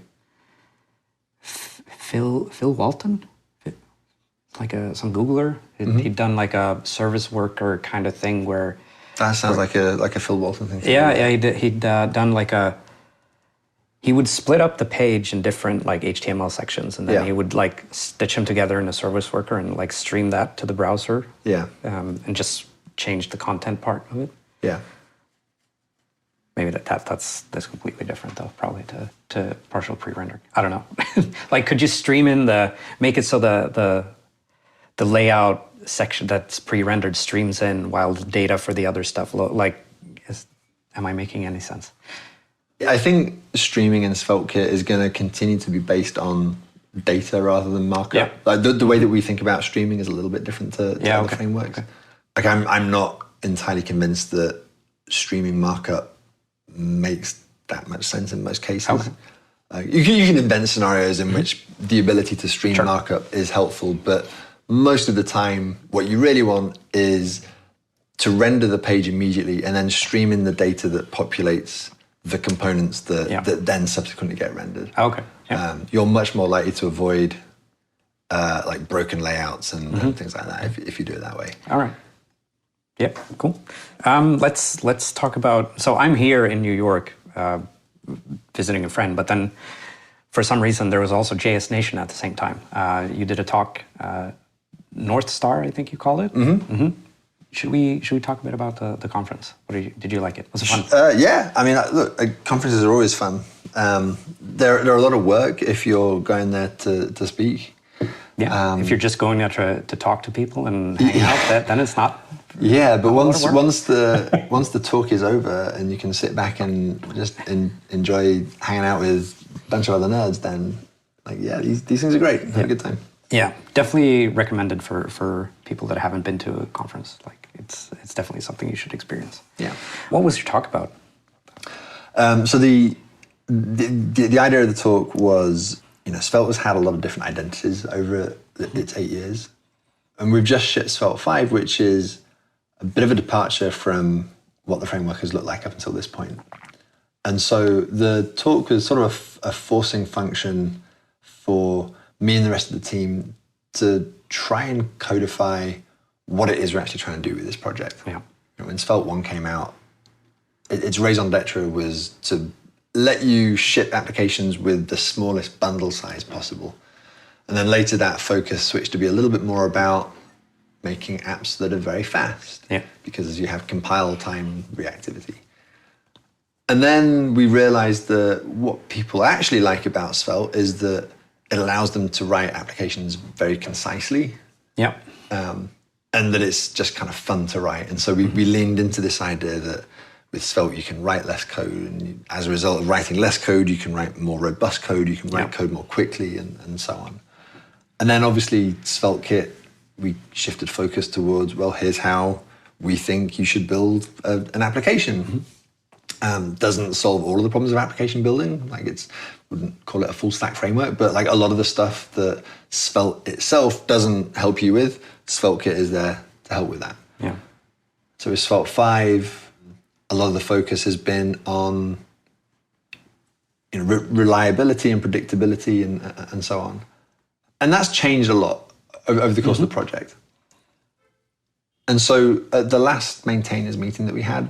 Phil Walton, like some Googler. He'd done like a service worker kind of thing where... That sounds like a Phil Walton thing. Yeah, he'd done like he would split up the page in different like HTML sections, and then he would like stitch them together in a service worker and like stream that to the browser. And just change the content part of it. Yeah. Maybe that's completely different though, probably to partial pre-rendering. I don't know. Like, could you stream in make it so the layout section that's pre-rendered streams in while the data for the other stuff am I making any sense? I think streaming in SvelteKit is going to continue to be based on data rather than markup. Like the way that we think about streaming is a little bit different to other frameworks. Like I'm not entirely convinced that streaming markup makes that much sense in most cases. You can invent scenarios in which the ability to stream markup is helpful, but most of the time what you really want is to render the page immediately and then stream in the data that populates the components that then subsequently get rendered. You're much more likely to avoid like broken layouts and things like that if you do it that way. All right. Yeah, cool. Let's talk about, so I'm here in New York visiting a friend, but then for some reason there was also JSNation at the same time. You did a talk, North Star, I think you call it. Should we talk a bit about the conference? Did you like it? Was it fun? Yeah, I mean, look, conferences are always fun. They're a lot of work if you're going there to speak. Yeah, if you're just going there to talk to people and hang out, then it's not Yeah, but will it work? once the talk is over and you can sit back and just enjoy hanging out with a bunch of other nerds, then these things are great. Have a good time. Yeah, definitely recommended for people that haven't been to a conference. Like it's definitely something you should experience. Yeah. What was your talk about? So the idea of the talk was, Svelte has had a lot of different identities over its 8 years. And we've just shipped Svelte 5, which is a bit of a departure from what the framework has looked like up until this point. And so the talk was sort of a forcing function for me and the rest of the team to try and codify what it is we're actually trying to do with this project. Yeah. When Svelte 1 came out, its raison d'etre was to let you ship applications with the smallest bundle size possible. And then later that focus switched to be a little bit more about making apps that are very fast. Yeah. Because you have compile time reactivity. And then we realized that what people actually like about Svelte is that it allows them to write applications very concisely. Yeah. And that it's just kind of fun to write. And so we leaned into this idea that with Svelte, you can write less code. And as a result of writing less code, you can write more robust code. You can write code more quickly and so on. And then obviously SvelteKit, we shifted focus towards, well, here's how we think you should build an application. Doesn't solve all of the problems of application building. Wouldn't call it a full stack framework, but a lot of the stuff that Svelte itself doesn't help you with, SvelteKit is there to help with that. Yeah. So with Svelte 5, a lot of the focus has been on reliability and predictability and so on. And that's changed a lot over the course of the project. And so at the last maintainers meeting that we had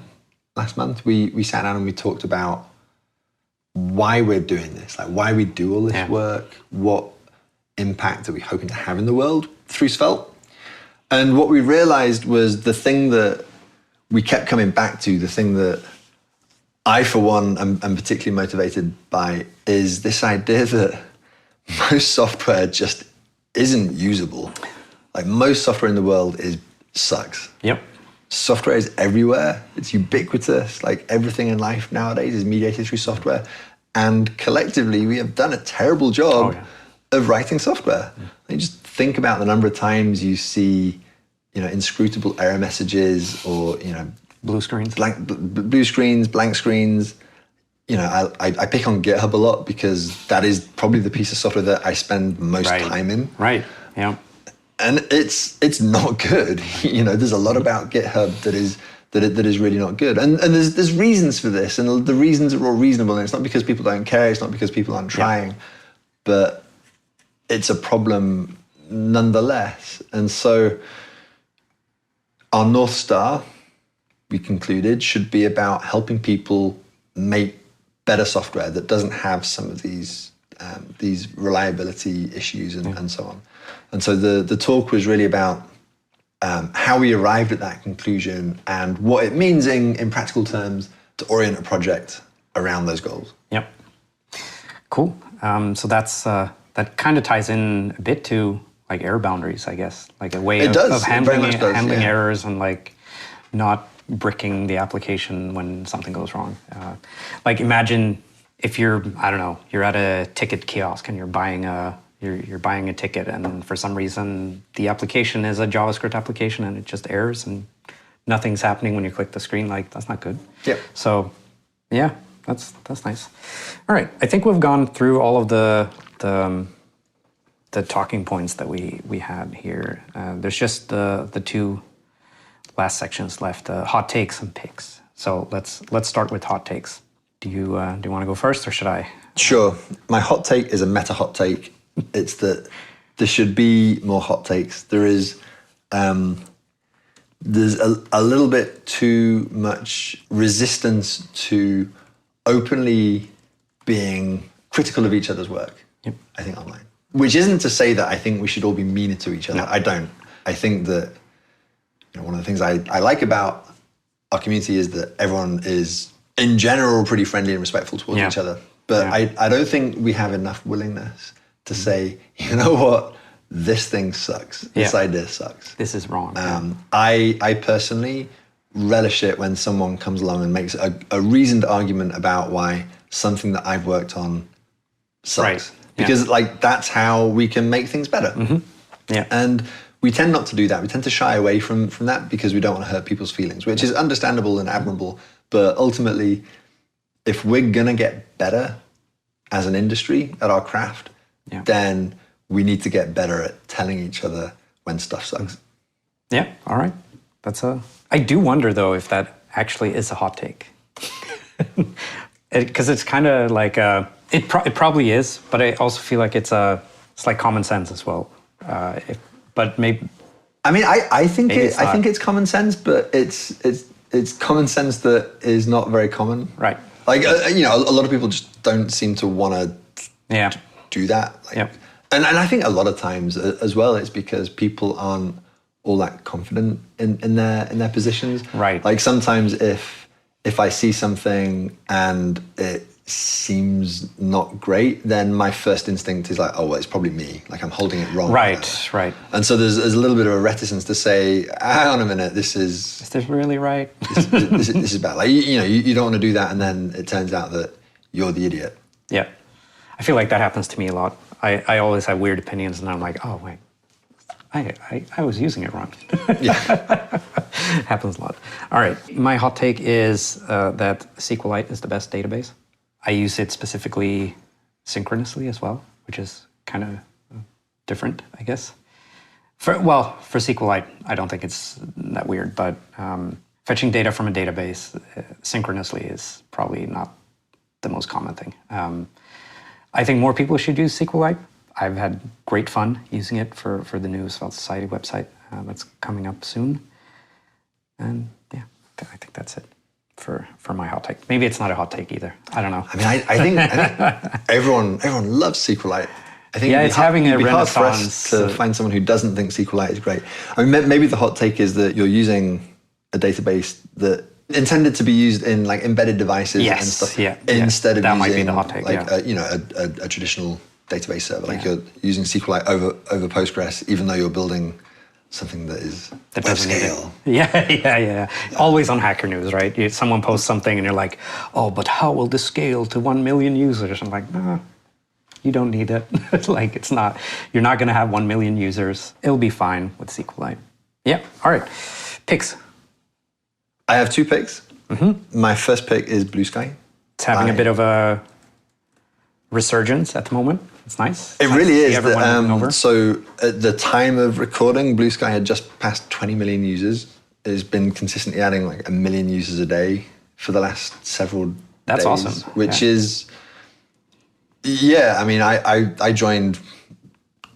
last month, we sat down and we talked about why we're doing this, why we do all this work, what impact are we hoping to have in the world through Svelte. And what we realized was the thing that we kept coming back to, the thing that I, for one, am particularly motivated by, is this idea that most software just isn't usable. Most software in the world sucks. Yep. Software is everywhere. It's ubiquitous. Everything in life nowadays is mediated through software. And collectively, we have done a terrible job of writing software. Just think about the number of times you see, inscrutable error messages or, blue screens, blue screens, blank screens. I pick on GitHub a lot because that is probably the piece of software that I spend most time in. Right. Yeah. And it's not good. There's a lot about GitHub that is really not good. And there's reasons for this, and the reasons are all reasonable. And it's not because people don't care. It's not because people aren't trying, but it's a problem nonetheless. And so our North Star, we concluded, should be about helping people make better software that doesn't have some of these reliability issues and so on. And so the talk was really about how we arrived at that conclusion and what it means in practical terms to orient a project around those goals. Yep. Cool. So that kind of ties in a bit to error boundaries, I guess, a way of handling errors and not bricking the application when something goes wrong. Imagine if you're at a ticket kiosk and you're buying a ticket, and for some reason the application is a JavaScript application and it just errors and nothing's happening when you click the screen. That's not good. Yep. So yeah, that's nice. All right, I think we've gone through all of the talking points that we had here. There's just the two last sections left, hot takes and picks. So let's start with hot takes. Do you want to go first, or should I? Sure. My hot take is a meta hot take. It's that there should be more hot takes. There's a little bit too much resistance to openly being critical of each other's work. Yep. I think online. Which isn't to say that I think we should all be meaner to each other. No. I don't. I think that one of the things I like about our community is that everyone is, in general, pretty friendly and respectful towards each other. But I don't think we have enough willingness to say, you know what, this thing sucks. This idea sucks. This is wrong. I personally relish it when someone comes along and makes a reasoned argument about why something that I've worked on sucks. Right. Because like that's how we can make things better. Yeah. And we tend not to do that. We tend to shy away from that because we don't want to hurt people's feelings, which is understandable and admirable. But ultimately, if we're going to get better as an industry at our craft, then we need to get better at telling each other when stuff sucks. Yeah, all right. I do wonder, though, if that actually is a hot take. Because it's kind of like, it probably is, but I also feel like it's like common sense as well. But maybe... I mean, I think it's common sense, but it's common sense that is not very common. Right. Like, a lot of people just don't seem to want to do that. Like, and I think a lot of times as well, it's because people aren't all that confident in their positions. Right. Like sometimes if I see something and it seems not great, then my first instinct is like, oh, well, it's probably me. Like I'm holding it wrong. Right. And so there's a little bit of a reticence to say, hang on a minute, Is this really right? this is bad. Like, you don't want to do that, and then it turns out that you're the idiot. Yeah. I feel like that happens to me a lot. I always have weird opinions, and I'm like, oh, wait, I was using it wrong. Yeah. Happens a lot. All right. My hot take is that SQLite is the best database. I use it specifically synchronously as well, which is kind of different, I guess. For SQLite, I don't think it's that weird, but fetching data from a database synchronously is probably not the most common thing. I think more people should use SQLite. I've had great fun using it for the new Svelte Society website that's coming up soon. And yeah, I think that's it for my hot take. Maybe it's not a hot take either. I don't know. I mean, I think everyone loves SQLite. I think it's having a renaissance. Hard for us to find someone who doesn't think SQLite is great. I mean, maybe the hot take is that you're using a database that intended to be used in like embedded devices and stuff instead of that using might be the hot take, like a traditional database server. Like you're using SQLite over Postgres, even though you're building something that web scale. Yeah. Always on Hacker News, right? Someone posts something and you're like, oh, but how will this scale to 1 million users? I'm like, nah, you don't need it. Like you're not going to have 1 million users. It'll be fine with SQLite. Yeah, all right. Picks. I have 2 picks. Mm-hmm. My first pick is Blue Sky. It's having a bit of a resurgence at the moment. It's nice. It really is. So at the time of recording, Blue Sky had just passed 20 million users. It's been consistently adding like 1 million users a day for the last several days. That's awesome. Which is, I mean, I joined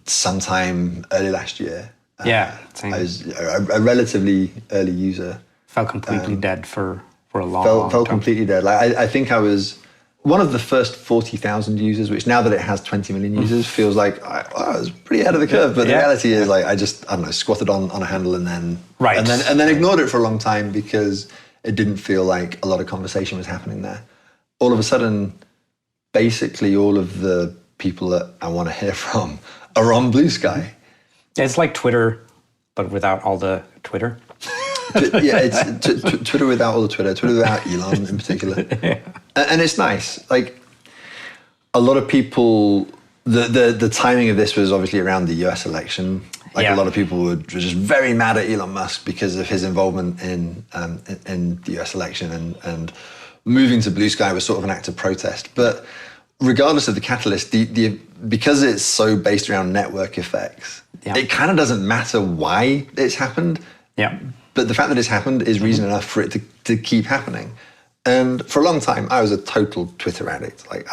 sometime early last year. Same. I was a relatively early user. Felt completely dead for a long time. Felt completely dead. Like I think I was one of the first 40,000 users, which now that it has 20 million users, feels like I was pretty ahead of the curve. But the reality is, like, I don't know, squatted on a handle and then ignored it for a long time because it didn't feel like a lot of conversation was happening there. All of a sudden, basically all of the people that I want to hear from are on Blue Sky. It's like Twitter, but without all the Twitter. It's Twitter without all the Twitter without Elon in particular. And it's nice. Like a lot of people, the timing of this was obviously around the US election. Like a lot of people were just very mad at Elon Musk because of his involvement in the US election, and moving to Blue Sky was sort of an act of protest. But regardless of the catalyst, because it's so based around network effects, it kind of doesn't matter why it's happened. Yeah. But the fact that it's happened is reason enough for it to keep happening. And for a long time, I was a total Twitter addict. Like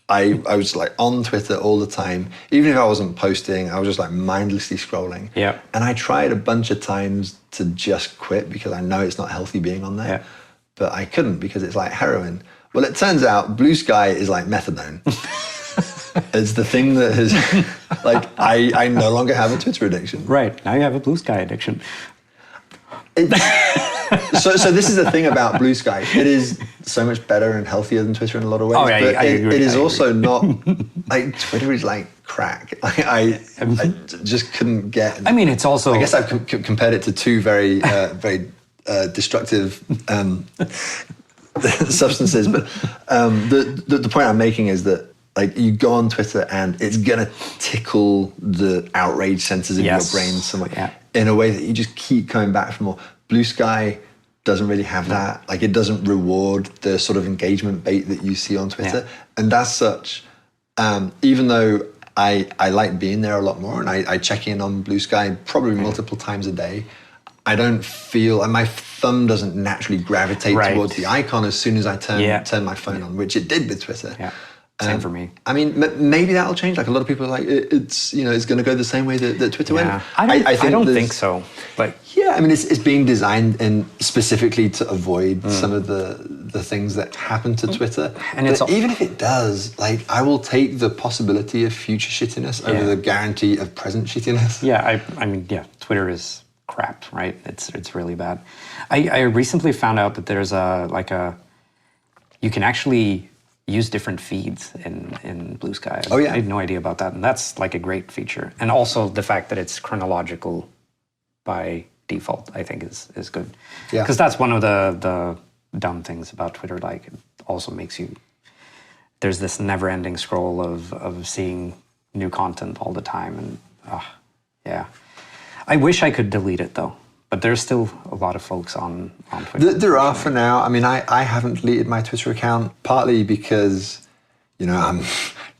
I was like on Twitter all the time. Even if I wasn't posting, I was just like mindlessly scrolling. Yeah. And I tried a bunch of times to just quit because I know it's not healthy being on there. Yeah. But I couldn't because it's like heroin. Well, it turns out Blue Sky is like methadone. It's the thing that has, like, I no longer have a Twitter addiction. Right. Now you have a Blue Sky addiction. So this is the thing about Blue Sky. It is so much better and healthier than Twitter in a lot of ways. Oh, yeah, but I agree. It is also not, like, Twitter is like crack. I just couldn't get. I mean, it's also. I guess I've compared it to two very destructive substances, but the point I'm making is that like you go on Twitter and it's gonna tickle the outrage centers in your brain somewhere in a way that you just keep coming back for more. Blue Sky doesn't really have that. Like it doesn't reward the sort of engagement bait that you see on Twitter, and as such, even though I like being there a lot more, and I check in on Blue Sky probably multiple times a day, I don't feel, and my thumb doesn't naturally gravitate towards the icon as soon as I turn my phone on, which it did with Twitter. Yeah, same for me. I mean, maybe that'll change. Like a lot of people are like, it's it's going to go the same way that Twitter went. I don't think so. But yeah, I mean, it's being designed specifically to avoid some of the things that happen to Twitter. And even if it does, like, I will take the possibility of future shittiness over the guarantee of present shittiness. Yeah, I mean, Twitter is crap, right? It's really bad. I recently found out that there's you can actually use different feeds in Blue Sky. Oh yeah, I had no idea about that, and that's like a great feature. And also the fact that it's chronological by default, I think is good. Yeah, because that's one of the dumb things about Twitter. Like, it also makes you. There's this never-ending scroll of seeing new content all the time, and yeah. I wish I could delete it though, but there's still a lot of folks on Twitter. There are for now. I mean, I haven't deleted my Twitter account, partly because, I'm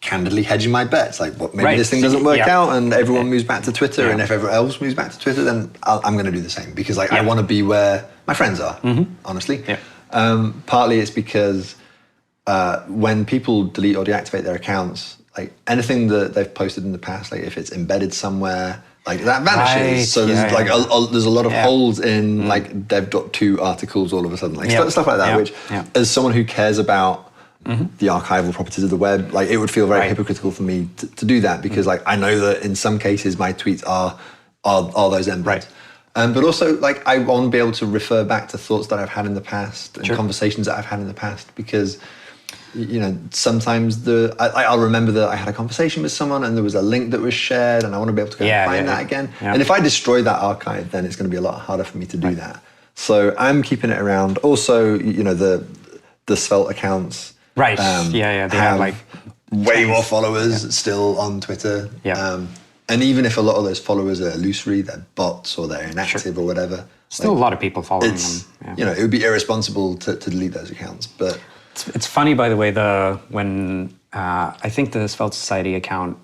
candidly hedging my bets. Like, maybe this thing doesn't work out and everyone moves back to Twitter, and if everyone else moves back to Twitter, then I'm going to do the same because I want to be where my friends are, honestly. Yeah. Partly it's because when people delete or deactivate their accounts, like anything that they've posted in the past, like if it's embedded somewhere, like that vanishes. So there's there's a lot of holes in like dev.to articles all of a sudden, like stuff like that, which as someone who cares about the archival properties of the web, like it would feel very hypocritical for me to do that because like I know that in some cases my tweets are those embeds. Right. But also like I want to be able to refer back to thoughts that I've had in the past and conversations that I've had in the past because sometimes I'll remember that I had a conversation with someone and there was a link that was shared and I want to be able to go and find that again. Yeah. And if I destroy that archive, then it's going to be a lot harder for me to do that. So I'm keeping it around. Also, the Svelte accounts. Right. They have like way more followers still on Twitter. Yeah. And even if a lot of those followers are illusory, they're bots or they're inactive or whatever. Still a lot of people following them. It would be irresponsible to delete those accounts, but. It's funny, by the way, when I think the Svelte Society account,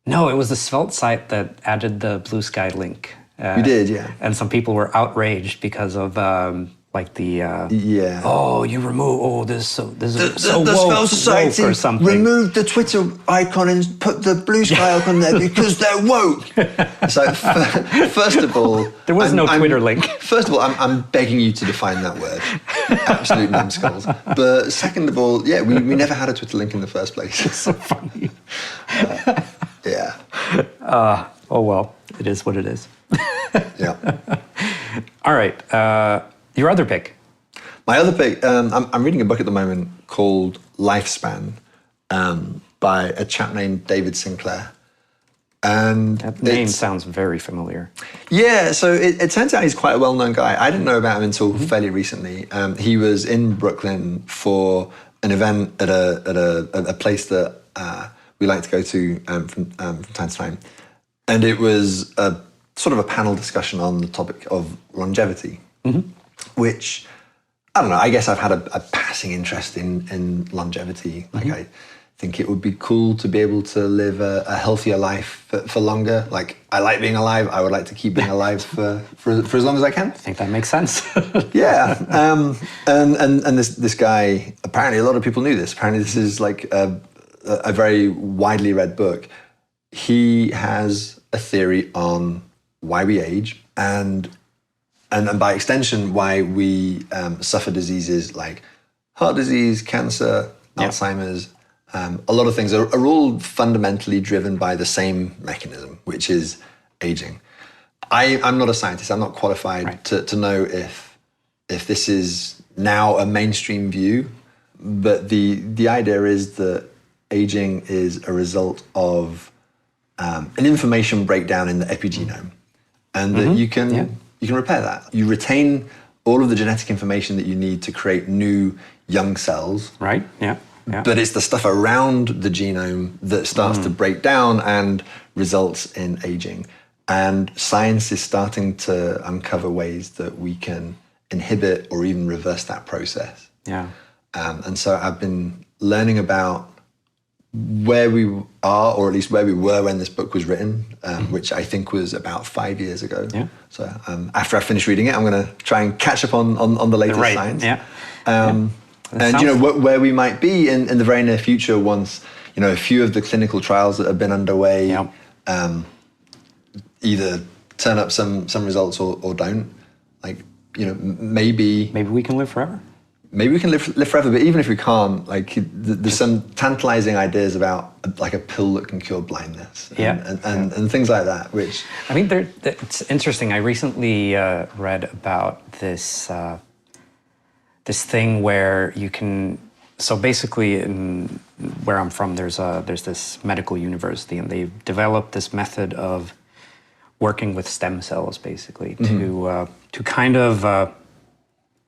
no, it was the Svelte site that added the Blue Sky link. You did, yeah. And some people were outraged because of you remove this is so the woke, Svelte Society woke or something. Removed the Twitter icon and put the Blue Sky icon there because they're woke. So first of all, there was no Twitter link. First of all, I'm begging you to define that word. Absolute numbskulls. But second of all, we never had a Twitter link in the first place. It's so funny. Oh well, it is what it is. Yeah. All right. Your other pick. My other pick, I'm reading a book at the moment called Lifespan by a chap named David Sinclair. And that name sounds very familiar. Yeah, so it turns out he's quite a well-known guy. I didn't know about him until fairly recently. He was in Brooklyn for an event at a place that we like to go to from time to time. And it was a sort of a panel discussion on the topic of longevity, which, I don't know, I guess I've had a passing interest in longevity. Like I think it would be cool to be able to live a healthier life for longer. Like, I like being alive. I would like to keep being alive for as long as I can. I think that makes sense. Yeah. And this guy, apparently a lot of people knew this. Apparently this is like a very widely read book. He has a theory on why we age and by extension, why we suffer diseases like heart disease, cancer, Alzheimer's. A lot of things are all fundamentally driven by the same mechanism, which is aging. I'm not a scientist. I'm not qualified to know if this is now a mainstream view, but the idea is that aging is a result of an information breakdown in the epigenome, and that you can repair that. You retain all of the genetic information that you need to create new young cells. Right. Yeah. Yeah. But it's the stuff around the genome that starts to break down and results in aging. And science is starting to uncover ways that we can inhibit or even reverse that process. Yeah. And so I've been learning about where we are, or at least where we were when this book was written, which I think was about 5 years ago. Yeah. So after I finish reading it, I'm going to try and catch up on the latest science. Yeah. And you know where we might be in the very near future once a few of the clinical trials that have been underway either turn up some results or don't. Like maybe we can live forever. Maybe we can live forever, but even if we can't, like there's some tantalizing ideas about like a pill that can cure blindness, and things like that. Which I mean, it's interesting. I recently read about this this thing where you can. So basically, in where I'm from, there's this medical university, and they've developed this method of working with stem cells, basically to kind of.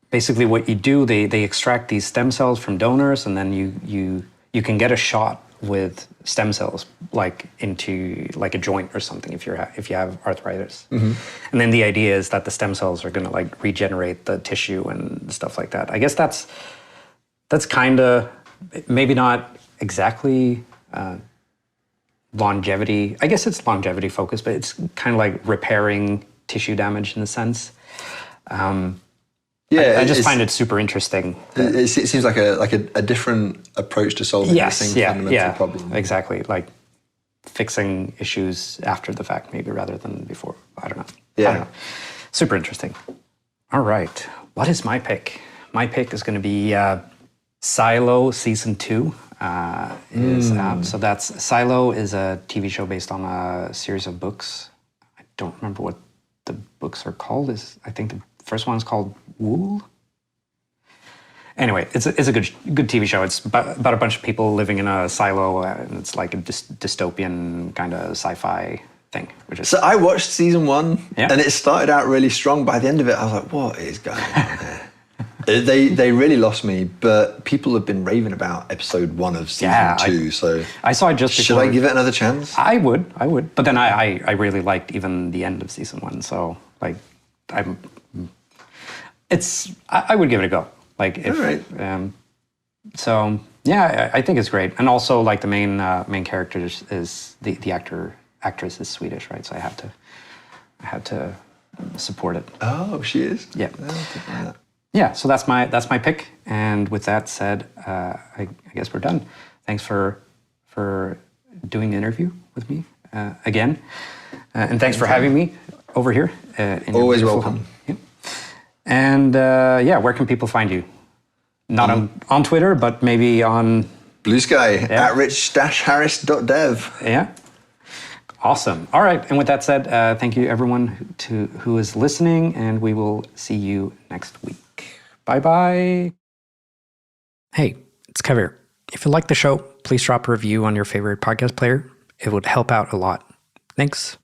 Basically, what you do, they extract these stem cells from donors, and then you can get a shot with stem cells, like into like a joint or something, if you have arthritis. And then the idea is that the stem cells are going to like regenerate the tissue and stuff like that. I guess that's kind of maybe not exactly longevity. I guess it's longevity focused, but it's kind of like repairing tissue damage in a sense. I just find it super interesting. It seems like a different approach to solving the same fundamental problem. Exactly. Like fixing issues after the fact, maybe rather than before. I don't know. Yeah. I don't know. Super interesting. All right. What is my pick? My pick is going to be Silo Season 2. So that's Silo is a TV show based on a series of books. I don't remember what the books are called. I think the first one is called Wool. Anyway, it's a good TV show. It's about a bunch of people living in a silo, and it's like a dystopian kind of sci-fi thing. So I watched season 1, and it started out really strong. By the end of it, I was like, "What is going on here?" They really lost me. But people have been raving about episode 1 of season 2. So I saw it just before. Should I give it another chance? I would. But then I really liked even the end of season 1. So like I would give it a go. Like if, all right. So yeah, I think it's great. And also like the main character is the actress is Swedish, right? So I have to support it. Oh, she is? Yeah. Oh, yeah, so that's my pick. And with that said, I guess we're done. Thanks for doing the interview with me again. And thanks for having me over here. Always welcome. Yeah. And where can people find you? Not on Twitter, but maybe on Blue Sky at rich-harris.dev. Yeah. Awesome. All right. And with that said, thank you everyone who is listening, and we will see you next week. Bye-bye. Hey, it's Kev here. If you like the show, please drop a review on your favorite podcast player. It would help out a lot. Thanks.